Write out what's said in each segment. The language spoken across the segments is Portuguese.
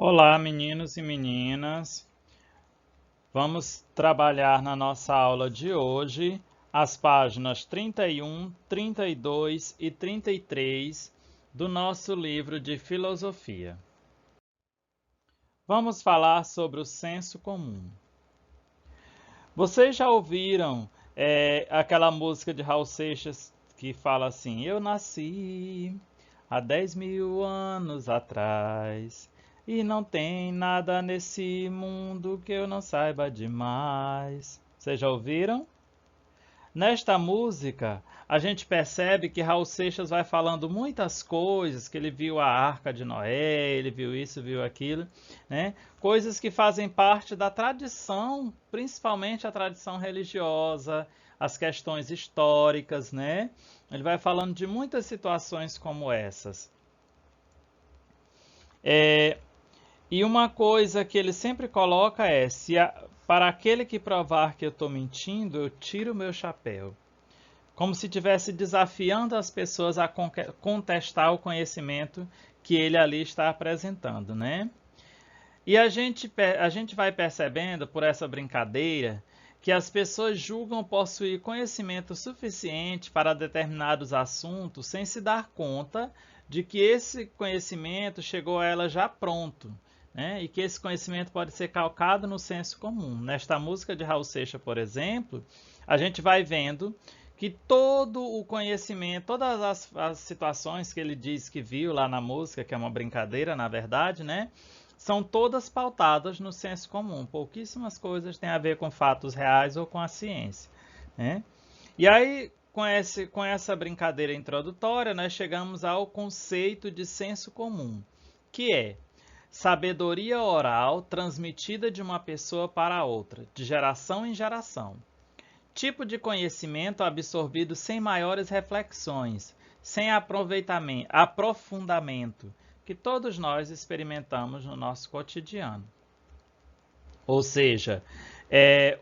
Olá, meninos e meninas. Vamos trabalhar na nossa aula de hoje as páginas 31, 32 e 33 do nosso livro de filosofia. Vamos falar sobre o senso comum. Vocês já ouviram aquela música de Raul Seixas que fala assim: Eu nasci há 10 mil anos atrás e não tem nada nesse mundo que eu não saiba demais. Vocês já ouviram? Nesta música, a gente percebe que Raul Seixas vai falando muitas coisas, que ele viu a Arca de Noé, ele viu isso, viu aquilo, né? Coisas que fazem parte da tradição, principalmente a tradição religiosa, as questões históricas, né? Ele vai falando de muitas situações como essas. E uma coisa que ele sempre coloca é: para aquele que provar que eu estou mentindo, eu tiro o meu chapéu. Como se estivesse desafiando as pessoas a contestar o conhecimento que ele ali está apresentando, né? E a gente vai percebendo por essa brincadeira que as pessoas julgam possuir conhecimento suficiente para determinados assuntos sem se dar conta de que esse conhecimento chegou a ela já pronto, né? E que esse conhecimento pode ser calcado no senso comum. Nesta música de Raul Seixas, por exemplo, a gente vai vendo que todo o conhecimento, todas as situações que ele diz que viu lá na música, que é uma brincadeira, na verdade, né? São todas pautadas no senso comum. Pouquíssimas coisas têm a ver com fatos reais ou com a ciência, né? E aí, com essa brincadeira introdutória, nós chegamos ao conceito de senso comum, que é sabedoria oral transmitida de uma pessoa para outra, de geração em geração. Tipo de conhecimento absorvido sem maiores reflexões, sem aprofundamento, que todos nós experimentamos no nosso cotidiano. Ou seja,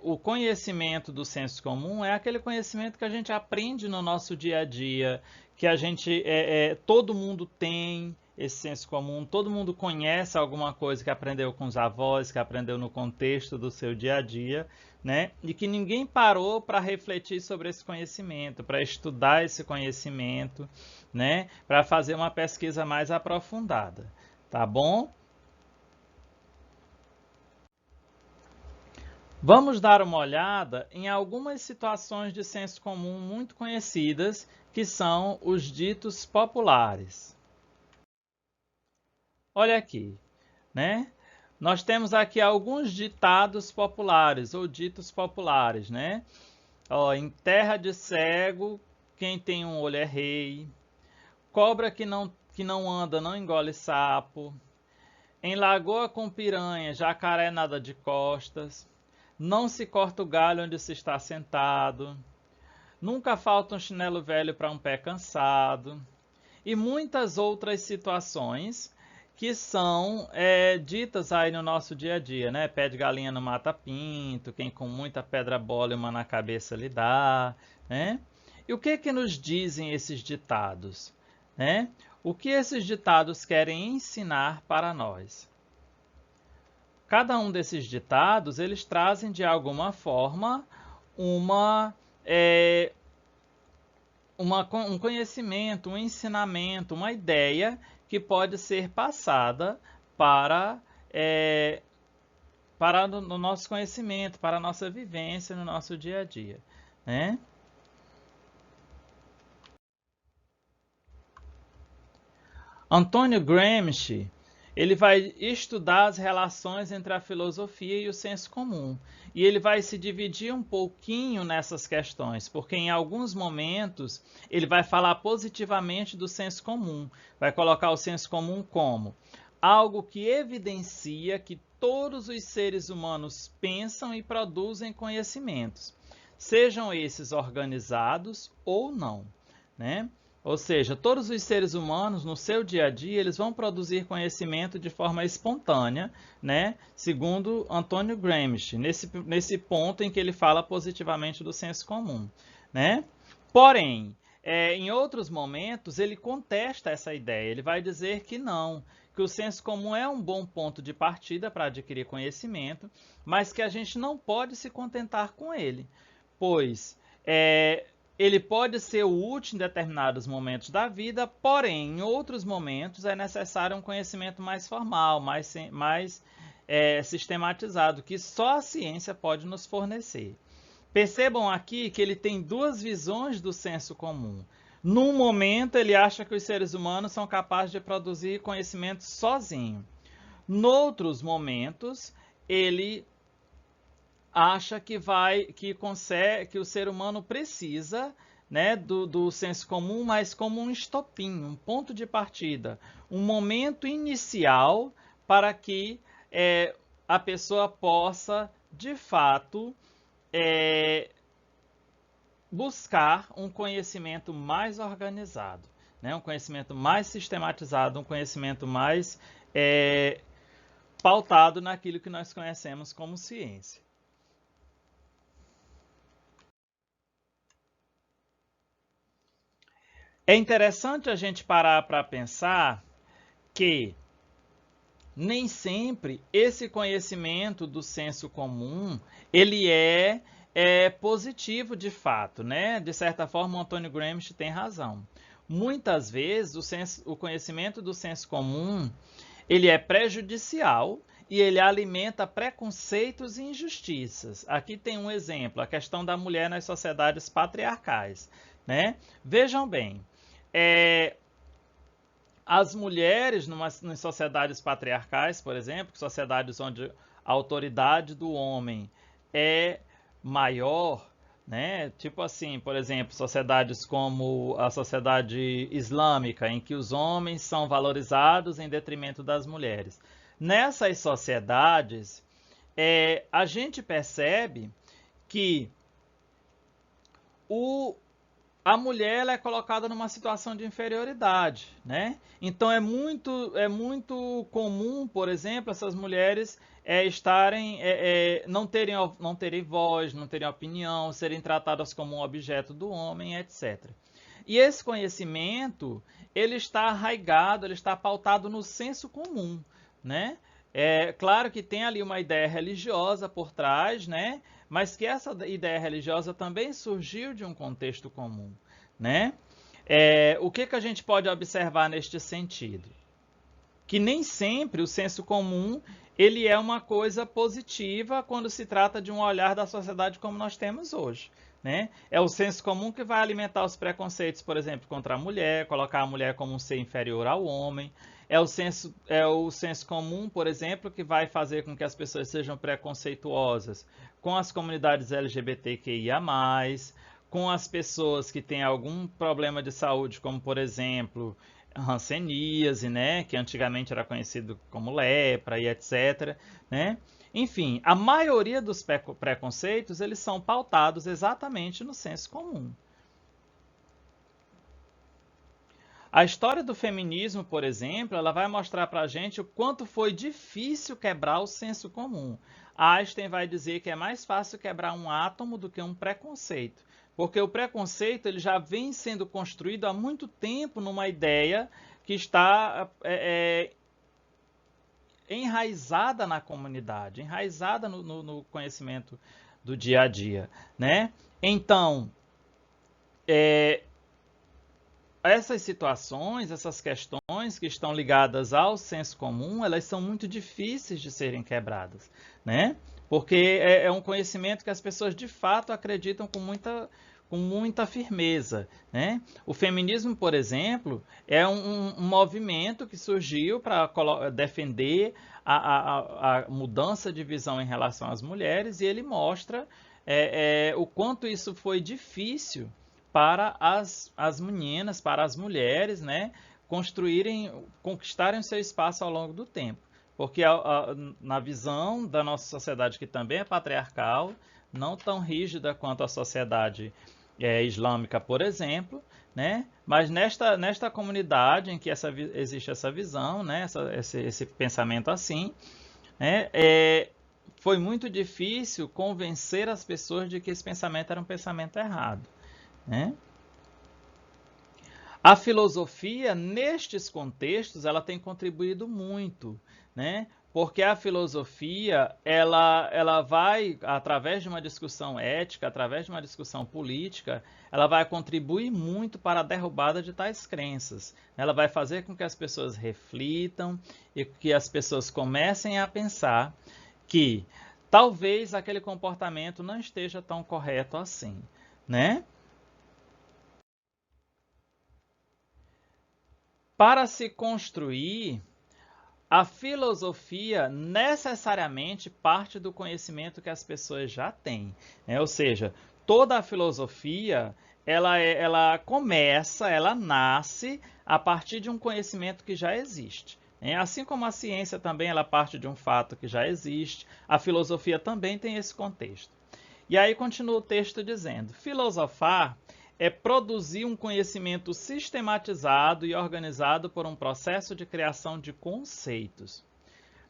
o conhecimento do senso comum é aquele conhecimento que a gente aprende no nosso dia a dia, que todo mundo tem esse senso comum, todo mundo conhece alguma coisa que aprendeu com os avós, que aprendeu no contexto do seu dia a dia, né? E que ninguém parou para refletir sobre esse conhecimento, para estudar esse conhecimento, né? Para fazer uma pesquisa mais aprofundada, tá bom? Vamos dar uma olhada em algumas situações de senso comum muito conhecidas, que são os ditos populares. Olha aqui, né? Nós temos aqui alguns ditados populares ou ditos populares, né? Ó, em terra de cego, quem tem um olho é rei. Cobra que não anda não engole sapo. Em lagoa com piranha, jacaré nada de costas. Não se corta o galho onde se está sentado. Nunca falta um chinelo velho para um pé cansado. E muitas outras situações que são ditas aí no nosso dia a dia, né? Pé de galinha não mata pinto, quem com muita pedra bola e uma na cabeça lhe dá, né? E o que que nos dizem esses ditados, né? O que esses ditados querem ensinar para nós? Cada um desses ditados, eles trazem de alguma forma uma, é, um conhecimento, um ensinamento, uma ideia que pode ser passada para, é, para no nosso conhecimento, para a nossa vivência no nosso dia a dia, né? Antônio Gramsci, ele vai estudar as relações entre a filosofia e o senso comum. E ele vai se dividir um pouquinho nessas questões, porque em alguns momentos ele vai falar positivamente do senso comum, vai colocar o senso comum como algo que evidencia que todos os seres humanos pensam e produzem conhecimentos, sejam esses organizados ou não, né? Ou seja, todos os seres humanos, no seu dia a dia, eles vão produzir conhecimento de forma espontânea, né? Segundo Antônio Gramsci, nesse ponto em que ele fala positivamente do senso comum, né? Porém, em outros momentos, ele contesta essa ideia. Ele vai dizer que não, que o senso comum é um bom ponto de partida para adquirir conhecimento, mas que a gente não pode se contentar com ele, pois ele pode ser útil em determinados momentos da vida, porém, em outros momentos é necessário um conhecimento mais formal, mais sistematizado, que só a ciência pode nos fornecer. Percebam aqui que ele tem duas visões do senso comum. Num momento, ele acha que os seres humanos são capazes de produzir conhecimento sozinho. Noutros momentos, ele acha que o ser humano precisa, né, do senso comum, mas como um estopim, um ponto de partida, um momento inicial para que a pessoa possa, de fato, buscar um conhecimento mais organizado, né? Um conhecimento mais sistematizado, um conhecimento mais pautado naquilo que nós conhecemos como ciência. É interessante a gente parar para pensar que nem sempre esse conhecimento do senso comum ele é positivo de fato, né? De certa forma, o Antônio Gramsci tem razão. Muitas vezes o conhecimento do senso comum ele é prejudicial e ele alimenta preconceitos e injustiças. Aqui tem um exemplo, a questão da mulher nas sociedades patriarcais, né? Vejam bem, as mulheres nas sociedades patriarcais, por exemplo, sociedades onde a autoridade do homem é maior, né? Tipo assim, por exemplo, sociedades como a sociedade islâmica, em que os homens são valorizados em detrimento das mulheres. Nessas sociedades, a gente percebe que a mulher ela é colocada numa situação de inferioridade, né? Então é muito comum, por exemplo, essas mulheres não terem voz, não terem opinião, serem tratadas como um objeto do homem, etc. E esse conhecimento ele está arraigado, ele está pautado no senso comum, né? É claro que tem ali uma ideia religiosa por trás, né? Mas que essa ideia religiosa também surgiu de um contexto comum, né? O que a gente pode observar neste sentido? Que nem sempre o senso comum ele é uma coisa positiva quando se trata de um olhar da sociedade como nós temos hoje, né? É o senso comum que vai alimentar os preconceitos, por exemplo, contra a mulher, colocar a mulher como um ser inferior ao homem. É o senso comum, por exemplo, que vai fazer com que as pessoas sejam preconceituosas com as comunidades LGBTQIA+, com as pessoas que têm algum problema de saúde, como, por exemplo, hanseníase, né, que antigamente era conhecido como lepra e etc, né? Enfim, a maioria dos preconceitos, eles são pautados exatamente no senso comum. A história do feminismo, por exemplo, ela vai mostrar para a gente o quanto foi difícil quebrar o senso comum. Einstein vai dizer que é mais fácil quebrar um átomo do que um preconceito, porque o preconceito ele já vem sendo construído há muito tempo numa ideia que está enraizada na comunidade, enraizada no conhecimento do dia a dia, né? Então, essas situações, essas questões que estão ligadas ao senso comum, elas são muito difíceis de serem quebradas, né? Porque é um conhecimento que as pessoas de fato acreditam com muita firmeza, né? O feminismo, por exemplo, é um movimento que surgiu para defender a mudança de visão em relação às mulheres e ele mostra o quanto isso foi difícil para as meninas, para as mulheres, né, conquistarem o seu espaço ao longo do tempo. Porque na visão da nossa sociedade, que também é patriarcal, não tão rígida quanto a sociedade islâmica, por exemplo, né, mas nesta comunidade em que existe essa visão, né, esse pensamento assim, né, foi muito difícil convencer as pessoas de que esse pensamento era um pensamento errado, né? A filosofia, nestes contextos, ela tem contribuído muito, né? Porque a filosofia, ela vai, através de uma discussão ética, através de uma discussão política, ela vai contribuir muito para a derrubada de tais crenças. Ela vai fazer com que as pessoas reflitam e que as pessoas comecem a pensar que talvez aquele comportamento não esteja tão correto assim, né? Para se construir, a filosofia necessariamente parte do conhecimento que as pessoas já têm, né? Ou seja, toda a filosofia ela começa, ela nasce a partir de um conhecimento que já existe, né? Assim como a ciência também ela parte de um fato que já existe, a filosofia também tem esse contexto. E aí continua o texto dizendo: filosofar é produzir um conhecimento sistematizado e organizado por um processo de criação de conceitos.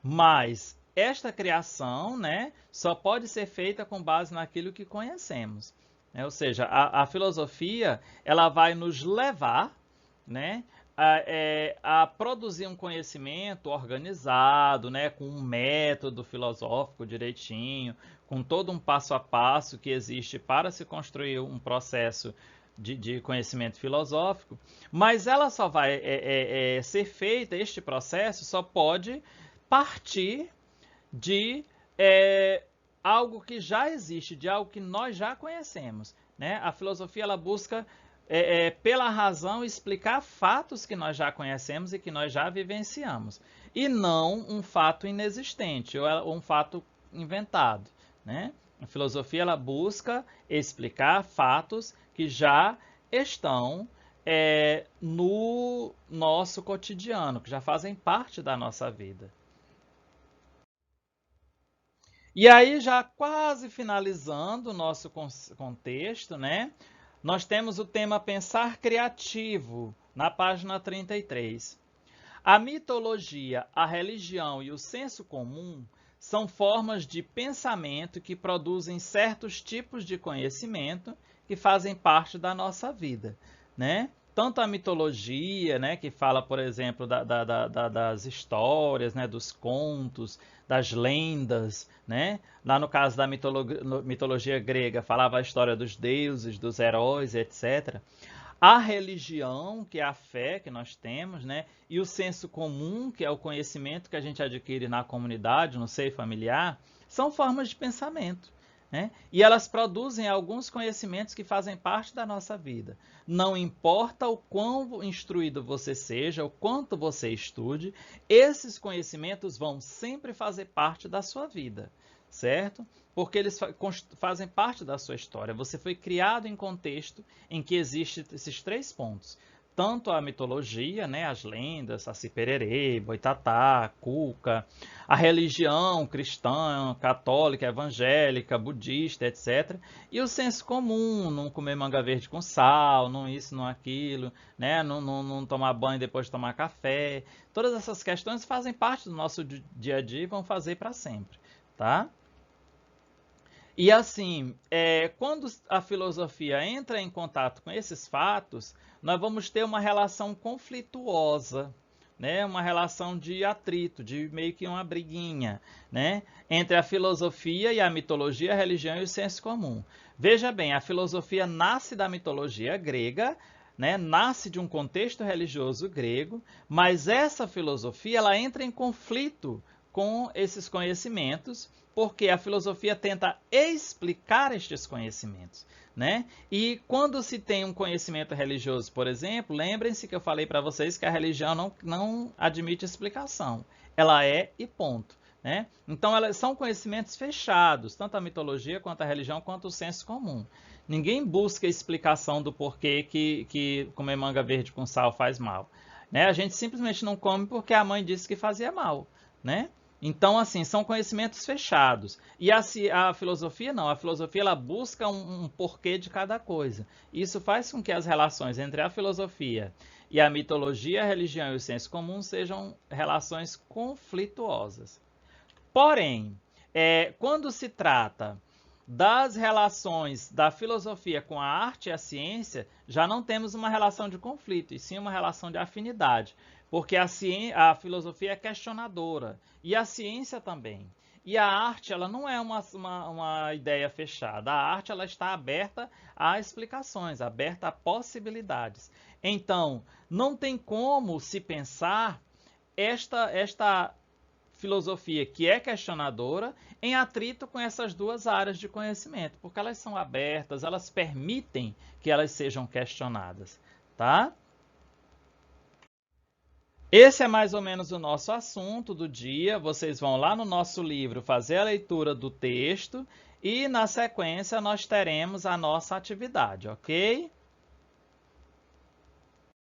Mas esta criação, né, só pode ser feita com base naquilo que conhecemos, né? Ou seja, a filosofia ela vai nos levar, né, a produzir um conhecimento organizado, né, com um método filosófico direitinho, com todo um passo a passo que existe para se construir um processo de conhecimento filosófico, mas ela só vai ser feita, este processo só pode partir de algo que já existe, de algo que nós já conhecemos, né? A filosofia ela busca, pela razão, explicar fatos que nós já conhecemos e que nós já vivenciamos, e não um fato inexistente ou um fato inventado, né? A filosofia ela busca explicar fatos que já estão no nosso cotidiano, que já fazem parte da nossa vida. E aí, já quase finalizando o nosso contexto, né? Nós temos o tema pensar criativo, na página 33. A mitologia, a religião e o senso comum são formas de pensamento que produzem certos tipos de conhecimento que fazem parte da nossa vida, né? Tanto a mitologia, né, que fala, por exemplo, das histórias, né, dos contos, das lendas, né? Lá no caso da mitologia grega, falava a história dos deuses, dos heróis, etc. A religião, que é a fé que nós temos, né? E o senso comum, que é o conhecimento que a gente adquire na comunidade, no seio familiar, são formas de pensamento, né? E elas produzem alguns conhecimentos que fazem parte da nossa vida. Não importa o quão instruído você seja, o quanto você estude, esses conhecimentos vão sempre fazer parte da sua vida, certo? Porque eles fazem parte da sua história. Você foi criado em contexto em que existem esses três pontos. Tanto a mitologia, né, as lendas, Saci Pererê, Boitatá, Cuca, a religião cristã, católica, evangélica, budista, etc. E o senso comum, não comer manga verde com sal, não isso, não aquilo, né, não tomar banho depois de tomar café. Todas essas questões fazem parte do nosso dia a dia e vão fazer para sempre, tá? E assim, quando a filosofia entra em contato com esses fatos, nós vamos ter uma relação conflituosa, né? Uma relação de atrito, de meio que uma briguinha, né? Entre a filosofia e a mitologia, a religião e o senso comum. Veja bem, a filosofia nasce da mitologia grega, né? Nasce de um contexto religioso grego, mas essa filosofia ela entra em conflito com esses conhecimentos, porque a filosofia tenta explicar estes conhecimentos, né? E quando se tem um conhecimento religioso, por exemplo, lembrem-se que eu falei para vocês que a religião não admite explicação. Ela é e ponto, né? Então, elas são conhecimentos fechados, tanto a mitologia, quanto a religião, quanto o senso comum. Ninguém busca explicação do porquê que comer manga verde com sal faz mal, né? A gente simplesmente não come porque a mãe disse que fazia mal, né? Então, assim, são conhecimentos fechados. E a filosofia não. A filosofia ela busca um porquê de cada coisa. Isso faz com que as relações entre a filosofia e a mitologia, a religião e o senso comum sejam relações conflituosas. Porém, quando se trata das relações da filosofia com a arte e a ciência, já não temos uma relação de conflito, e sim uma relação de afinidade, porque a filosofia é questionadora, e a ciência também. E a arte, ela não é uma ideia fechada. A arte, ela está aberta a explicações, aberta a possibilidades. Então, não tem como se pensar esta filosofia que é questionadora em atrito com essas duas áreas de conhecimento, porque elas são abertas, elas permitem que elas sejam questionadas, tá? Esse é mais ou menos o nosso assunto do dia. Vocês vão lá no nosso livro fazer a leitura do texto e, na sequência, nós teremos a nossa atividade, ok?